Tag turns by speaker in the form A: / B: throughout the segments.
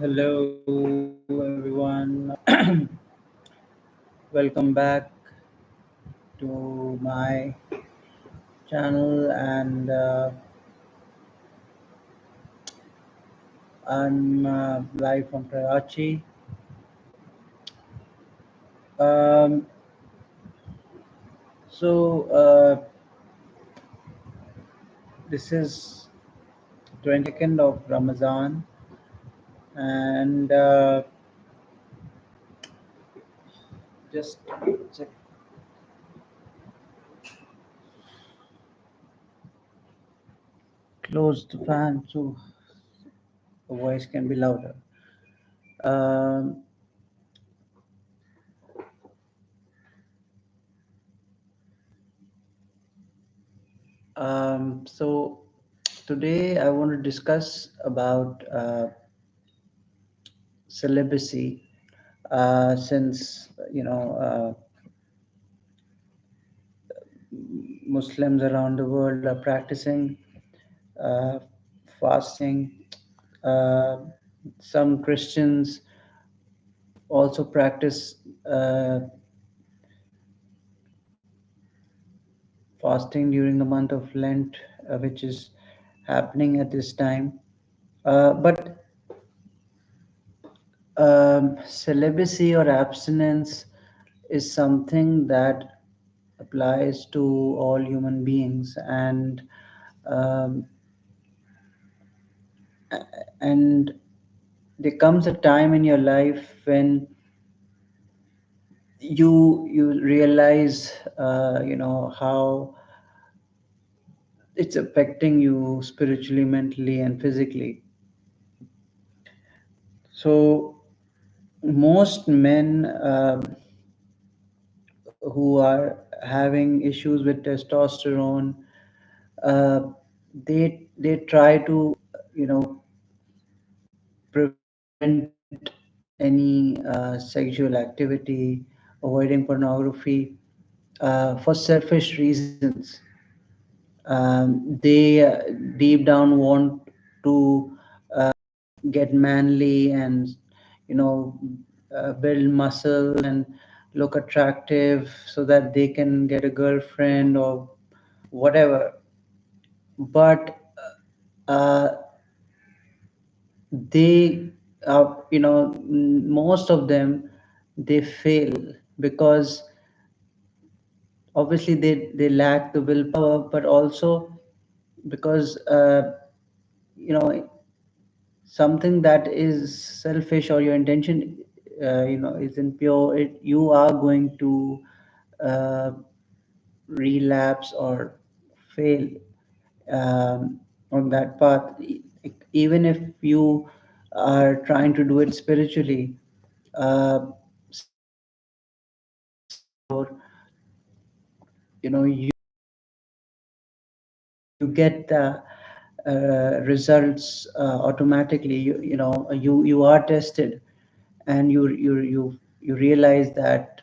A: Hello, everyone. Welcome back to my channel, and I'm live from Karachi. Um, so, this is 22nd of Ramadan, and just check, close the fan so the voice can be louder. Um, so, today I want to discuss about celibacy since Muslims around the world are practicing uh, fasting. Uh, some Christians also practice uh, fasting during the month of Lent, which is happening at this time. But celibacy or abstinence is something that applies to all human beings, um, and there comes a time in your life when you realize how it's affecting you spiritually, mentally, and physically. So most men who are having issues with testosterone, uh, they try to prevent any sexual activity, avoiding pornography, for selfish reasons. They deep down want to uh, get manly and you know build muscle and look attractive so that they can get a girlfriend or whatever. But uh, they most of them, they fail because obviously they lack the willpower, but also because you know something that is selfish or your intention isn't pure, you are going to uh, relapse or fail um, on that path. Even if you are trying to do it spiritually, celibacy or you get the results automatically. You are tested, and you realize that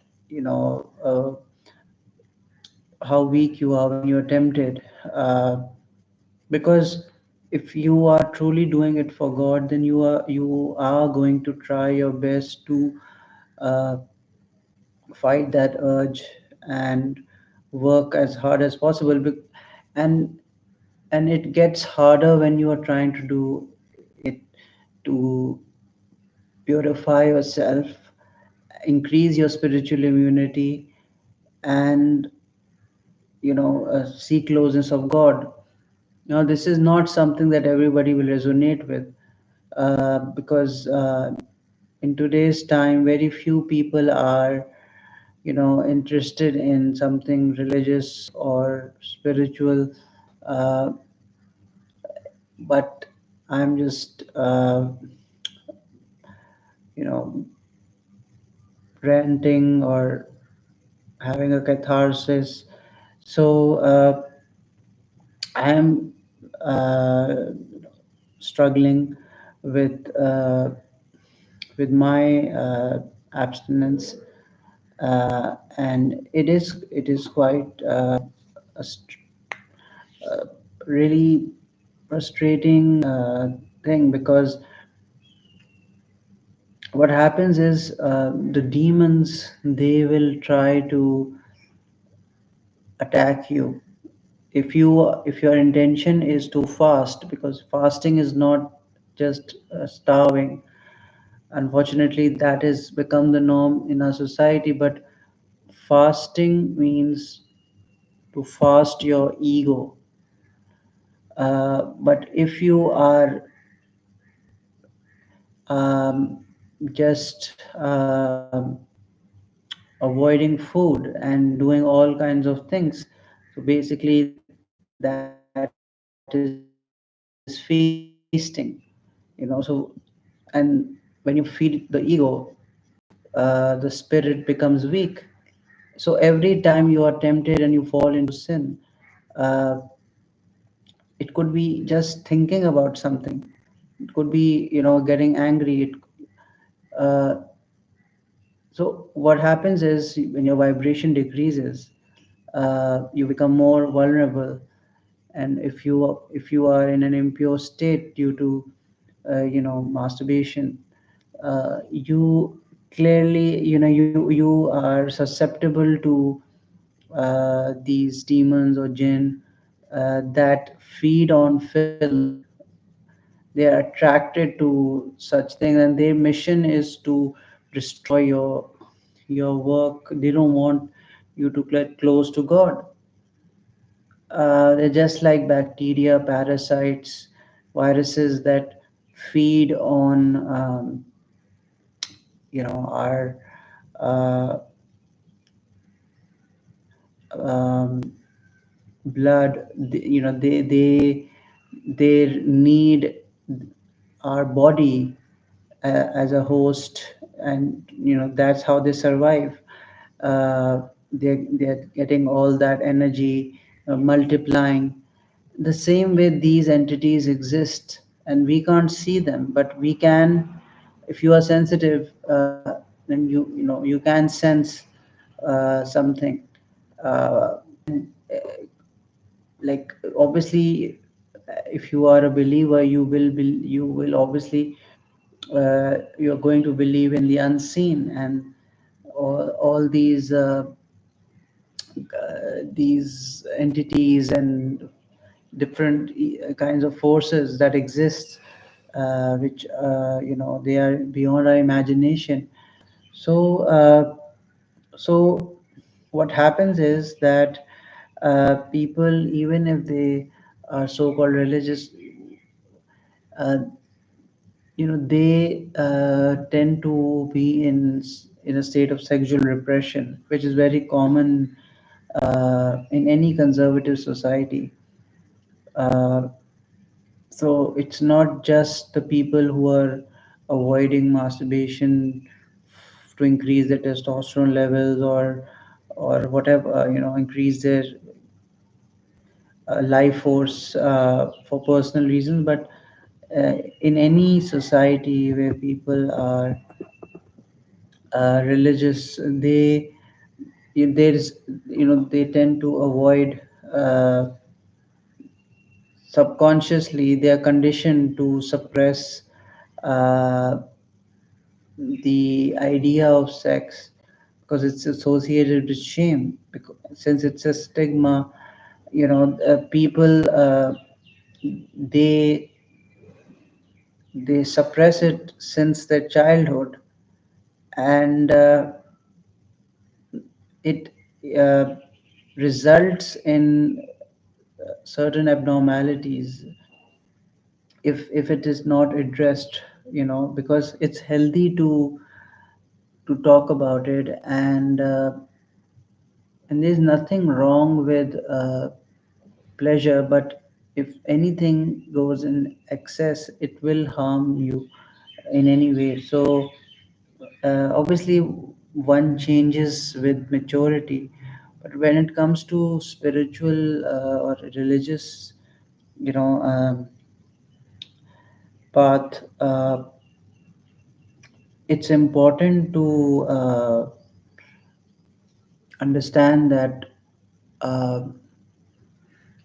A: how weak you are when you're tempted. Because if you are truly doing it for God, then you are going to try your best to uh, fight that urge and work as hard as possible. And and it gets harder when you are trying to do it to purify yourself, increase your spiritual immunity, and seek closeness of God. Now, this is not something that everybody will resonate with, because in today's time, very few people are, interested in something religious or spiritual. Uh, but I'm just, you know, ranting or having a catharsis. So I am uh, struggling with uh, with my abstinence, and it is quite a really frustrating thing because what happens is the demons, they will try to attack you if your intention is to fast, because fasting is not just starving. Unfortunately, that has become the norm in our society, but fasting means to fast your ego. But if you are um, just avoiding food and doing all kinds of things, so basically that is feasting, so, and when you feed the ego, the spirit becomes weak. So every time you are tempted and you fall into sin, uh, it could be just thinking about something. It could be, getting angry. Uh, so what happens is when your vibration decreases, you become more vulnerable. And if you are in an impure state due to masturbation, you clearly, you are susceptible to these demons or jinn that feed on filth. They are attracted to such things, and their mission is to destroy your work. They don't want you to get close to God. They're just like bacteria, parasites, viruses that feed on our uh, um, blood. They need our body as a host, and that's how they survive. They're getting all that energy, multiplying. The same way these entities exist, and we can't see them, but we can. If you are sensitive, then you can sense something. Like, obviously, if you are a believer, you will obviously, you're going to believe in the unseen, and all these entities and different kinds of forces that exist, which they are beyond our imagination. So uh, so what happens is that people, even if they are so-called religious, uh, they tend to be in a state of sexual repression, which is very common in any conservative society. Uh, so it's not just the people who are avoiding masturbation to increase their testosterone levels, or whatever, increase their life force for personal reasons, but in any society where people are religious, there is, they tend to avoid, uh, subconsciously they are conditioned to suppress uh, the idea of sex, because it's associated with shame, because since it's a stigma, people, they they suppress it since their childhood, and it uh, results in certain abnormalities if it is not addressed, because it's healthy to talk about it, and there's nothing wrong with pleasure, but if anything goes in excess, it will harm you in any way. So obviously one changes with maturity, but when it comes to spiritual or religious, path, it's important to understand that uh,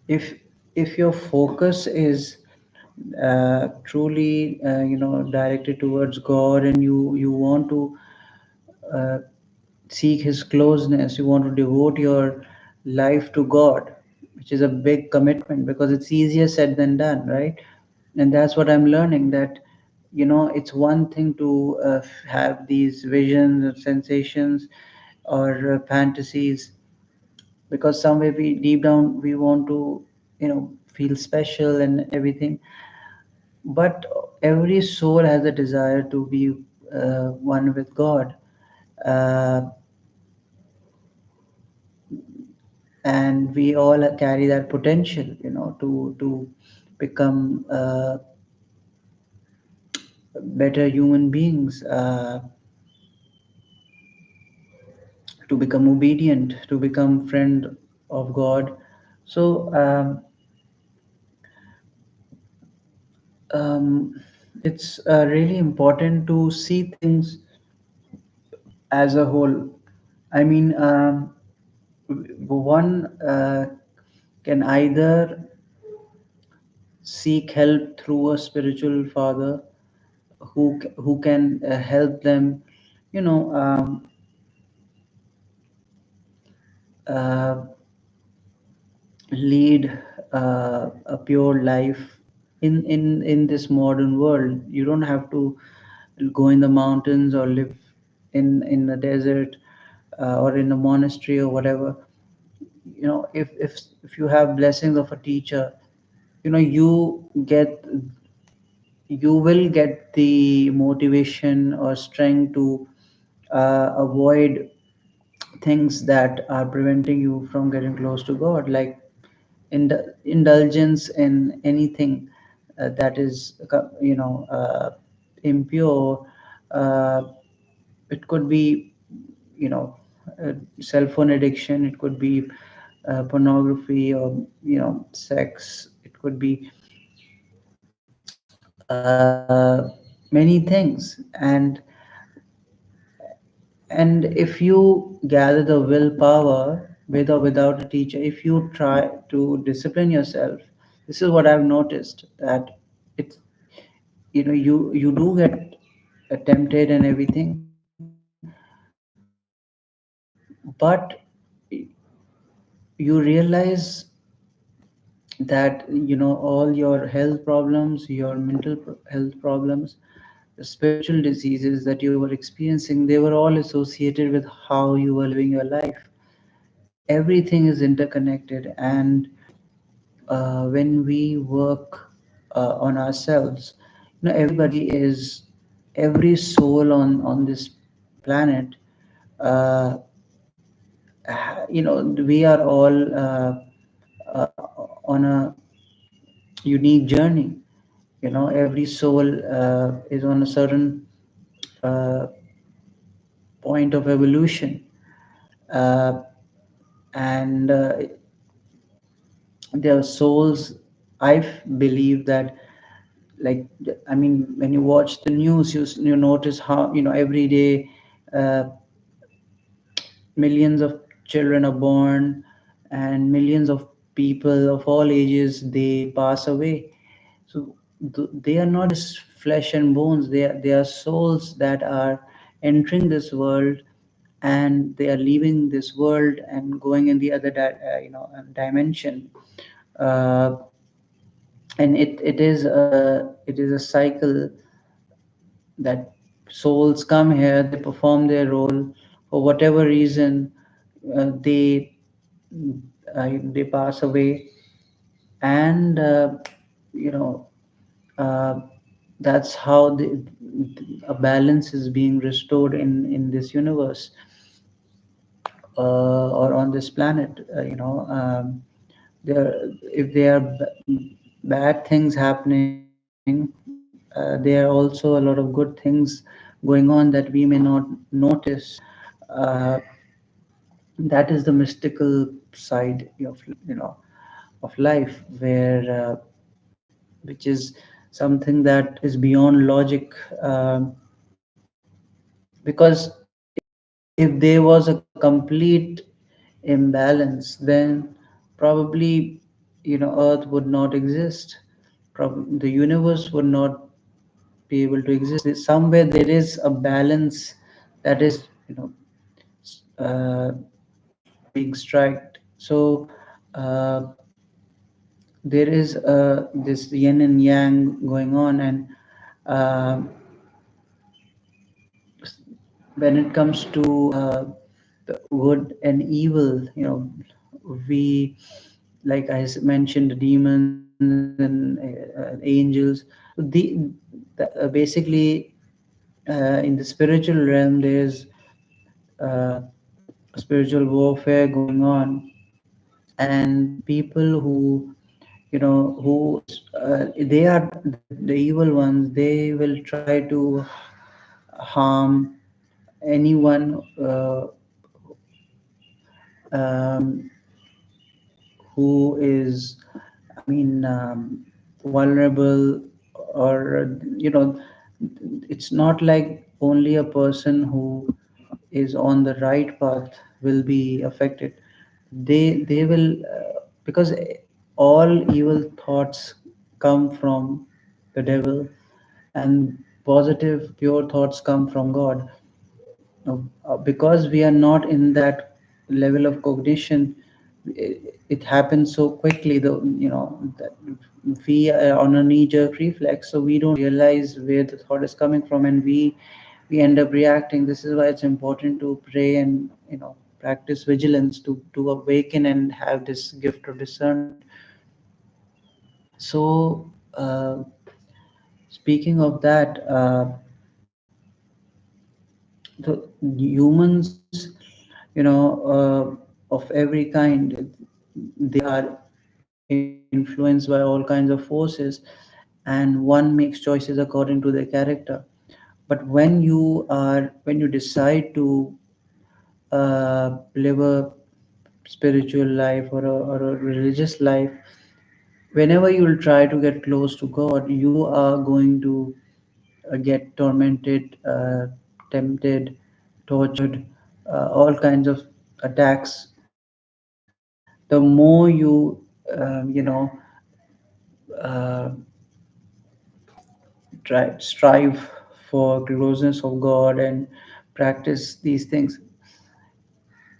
A: if if your focus is truly directed towards God, and you want to uh, seek His closeness, you want to devote your life to God, which is a big commitment because it's easier said than done, right? And that's what I'm learning, that it's one thing to have these visions or sensations or fantasies, because somewhere we deep down we want to feel special and everything. But every soul has a desire to be one with God, uh, and we all carry that potential, to become better human beings, to become obedient, to become friend of God. So um, it's really important to see things as a whole. I mean, one can either seek help through a spiritual father who can help them, you know, uh, lead a pure life in this modern world. You don't have to go in the mountains or live in the desert, or in a monastery or whatever. If you have blessings of a teacher, you get you will get the motivation or strength to avoid things that are preventing you from getting close to God, like indulgence in anything that is impure. uh, it could be, you know cell phone addiction, it could be pornography, or sex, it could be many things. And if you gather the willpower, with or without a teacher, if you try to discipline yourself, this is what I've noticed, that it's, you do get tempted and everything, but you realize that all your health problems, your health problems, the spiritual diseases that you were experiencing, they were all associated with how you were living your life. Everything is interconnected. And when we work on ourselves, everybody is, every soul on this planet, uh, we are all uh, on a unique journey. Every soul is on a certain uh, point of evolution, uh, and their souls, believe that, like, I mean, when you watch the news, you notice how, every day uh, millions of children are born, and millions of people of all ages, they pass away. So they are not just flesh and bones, they are souls that are entering this world, and they are leaving this world and going in the other dimension. uh, and it is a cycle, that souls come here, they perform their role, for whatever reason, they pass away. And you know uh, that's how a balance is being restored in this universe, or on this planet. There If there are bad things happening, there are also a lot of good things going on that we may not notice. uh, that is the mystical side of life, where which is something that is beyond logic. Because if there was a complete imbalance, then probably earth would not exist. the universe would not be able to exist. Somewhere there is a balance that is, uh, being struck. So uh, there is this yin and yang going on, and uh, when it comes to the good and evil, we, like mentioned, the demons and angels. So basically, in the spiritual realm, there's uh, spiritual warfare going on, and people who, they are the evil ones. They will try to harm anyone um, who is, I mean, vulnerable, or, it's not like only a person who is on the right path will be affected. They will, because all evil thoughts come from the devil, and positive pure thoughts come from God. Because we are not in that level of cognition, it happens so quickly, though, that we are on a knee jerk reflex, so we don't realize where the thought is coming from, and we end up reacting. This is why it's important to pray and, practice vigilance to awaken and have this gift of discernment. So, speaking of that, the humans, of every kind, they are influenced by all kinds of forces, and one makes choices according to their character. But when you decide to live a spiritual life, or a religious life, whenever you will try to get close to God, you are going to get tormented, tempted, tortured, all kinds of attacks. The more you, uh, strive for closeness of God and practice these things,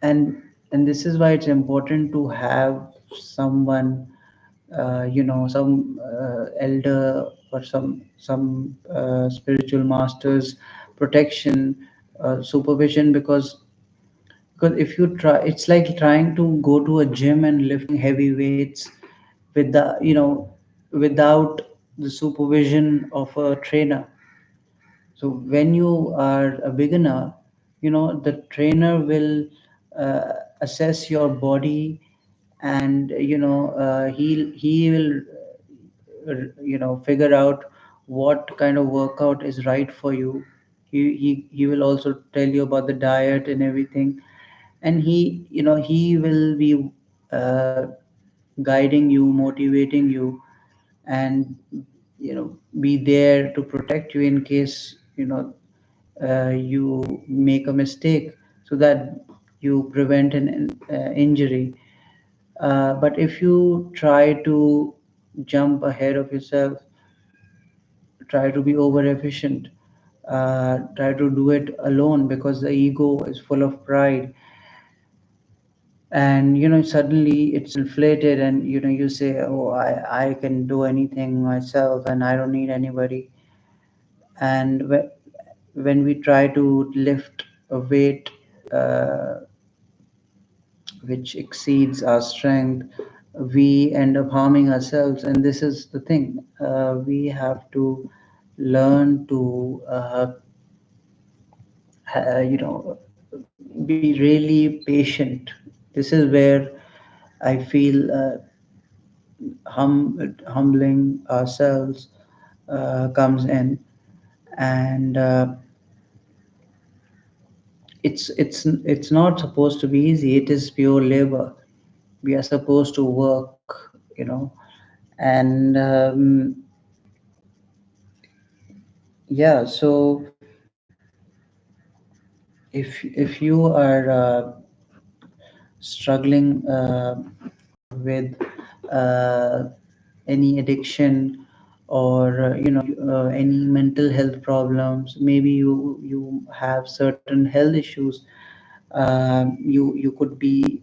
A: and this is why it's important to have someone, some elder, or some spiritual masters protection, supervision, because if you try, it's like trying to go to a gym and lifting heavy weights with the, without the supervision of a trainer. So when you are a beginner, the trainer will uh, assess your body, and, he will, figure out what kind of workout is right for you. He will also tell you about the diet and everything, and he will be uh, guiding you, motivating you, and, be there to protect you in case, you make a mistake, so that you prevent an injury. But if you try to jump ahead of yourself, try to be over efficient, try to do it alone, because the ego is full of pride, and, suddenly it's inflated, and, you say, oh, I can do anything myself, and I don't need anybody. And when we try to lift a weight uh, which exceeds our strength, we end up harming ourselves. And this is the thing, we have to learn to, be really patient. This is where I feel, humbling ourselves comes in. And it's not supposed to be easy. It is pure labor. We are supposed to work, and yeah. So if you are struggling with uh, any addiction, or any mental health problems. Maybe you have certain health issues. You could be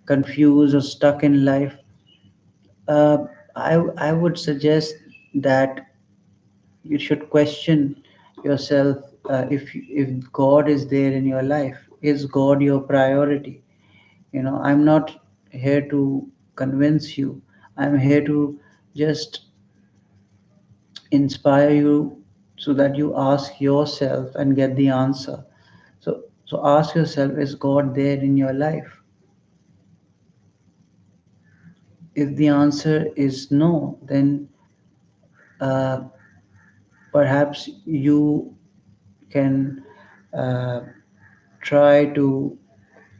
A: confused or stuck in life. uh, I would suggest that you should question yourself, if God is there in your life. Is God your priority? I'm not here to convince you. I'm here to just inspire you, so that you ask yourself and get the answer. So ask yourself, is God there in your life? If the answer is no, then uh, perhaps you can uh, try to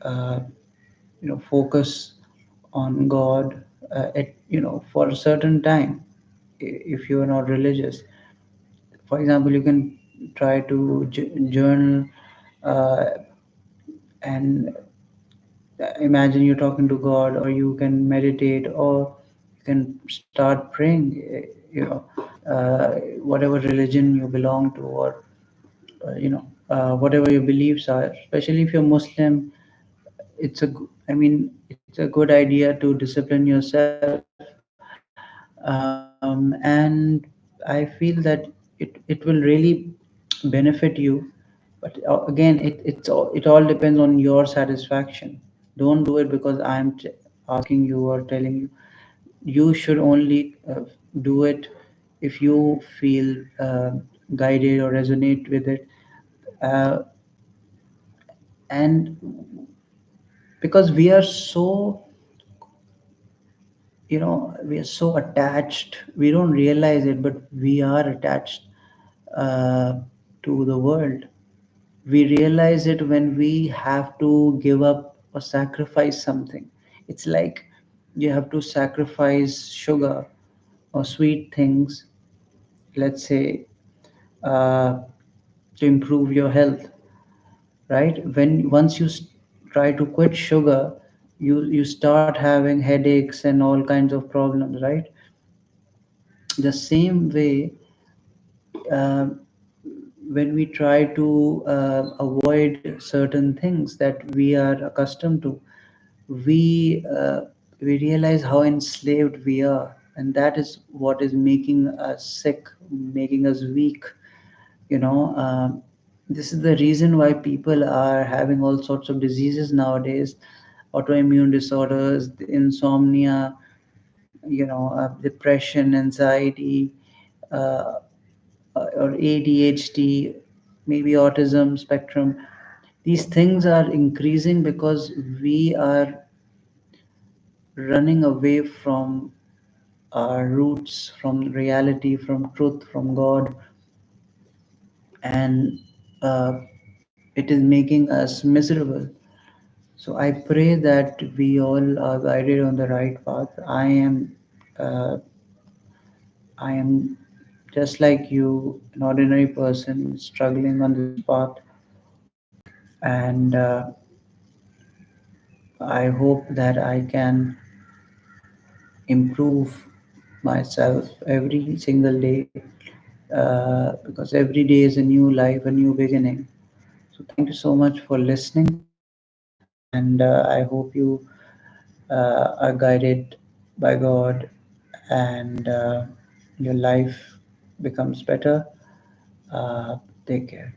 A: uh, focus on God, for a certain time. If you are not religious, for example, you can try to journal, uh, and imagine you're talking to God, or you can meditate, or you can start praying. Uh, Whatever religion you belong to, or whatever your beliefs are. Especially if you're Muslim, it's a good idea to discipline yourself. And I feel that it will really benefit you. But again, it all depends on your satisfaction. Don't do it because asking you or telling you. You should only do it if you feel guided or resonate with it. uh, and because we are so attached, we don't realize it, but we are attached uh, to the world. We realize it when we have to give up or sacrifice something. It's like you have to sacrifice sugar or sweet things, let's say, uh, to improve your health, right? When once you try to quit sugar, you start having headaches and all kinds of problems, right? The same way, uh, when we try to avoid certain things that we are accustomed to, we realize how enslaved we are, and that is what is making us sick, making us weak. This is the reason why people are having all sorts of diseases nowadays: autoimmune disorders, insomnia, depression, anxiety, uh, or ADHD, maybe autism spectrum. These things are increasing because we are running away from our roots, from reality, from truth, from God, and uh, it is making us miserable. So I pray that we all are guided on the right path. Uh, I am just like you, an ordinary person struggling on this path, and I hope that I can improve myself every single day, because every day is a new life, a new beginning. So, thank you so much for listening, and I hope you are guided by God, and your life becomes better. Uh, Take care.